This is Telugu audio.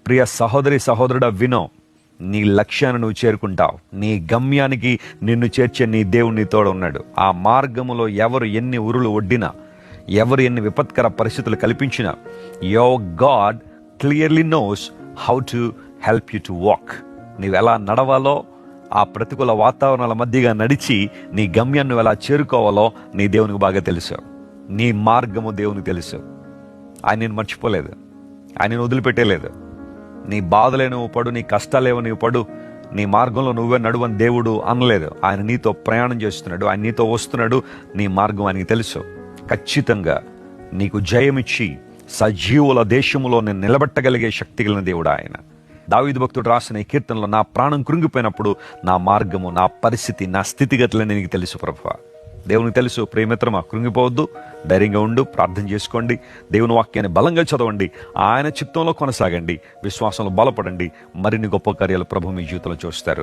ప్రియ సహోదరి సహోదరుడా వినో, నీ లక్ష్యాన్ని నువ్వు చేరుకుంటావు. నీ గమ్యానికి నిన్ను చేర్చే నీ దేవుడు నీ తోడు ఉన్నాడు. ఆ మార్గములో ఎవరు ఎన్ని ఉరులు ఒడ్డినా, ఎవరు ఎన్ని విపత్కర పరిస్థితులు కల్పించినా, your God clearly knows how to help you to walk. నీవు ఎలా నడవాలో, ఆ ప్రతికూల వాతావరణాల మధ్యగా నడిచి నీ గమ్యాన్ని నువ్వు ఎలా చేరుకోవాలో నీ దేవునికి బాగా తెలుసు. నీ మార్గము దేవునికి తెలుసు. ఆయన నేను మర్చిపోలేదు, ఆయన నేను వదిలిపెట్టేలేదు. నీ బాధలే నువ్వు పడు, నీ కష్టాలేవో నువ్వు పడు, నీ మార్గంలో నువ్వే నడువని దేవుడు అనలేదు. ఆయన నీతో ప్రయాణం చేస్తున్నాడు, ఆయన నీతో వస్తున్నాడు. నీ మార్గం ఆయనకి తెలుసు. ఖచ్చితంగా నీకు జయమిచ్చి సజీవుల దేశములో నేను నిలబెట్టగలిగే శక్తి కలిగిన దేవుడు ఆయన. దావీదు భక్తుడు రాసిన ఈ కీర్తనలో, నా ప్రాణం కృంగిపోయినప్పుడు నా మార్గము, నా పరిస్థితి, నా స్థితిగతులని నీకు తెలుసు ప్రభువా. దేవునికి తెలుసు. ప్రియమిత్రమా, కృంగిపోవద్దు, ధైర్యంగా ఉండు, ప్రార్థన చేసుకోండి, దేవుని వాక్యాన్ని బలంగా చదవండి, ఆయన చిత్తంలో కొనసాగండి, విశ్వాసంలో బలపడండి. మరిన్ని గొప్ప కార్యాలు ప్రభు మీ జీవితంలో చూస్తారు.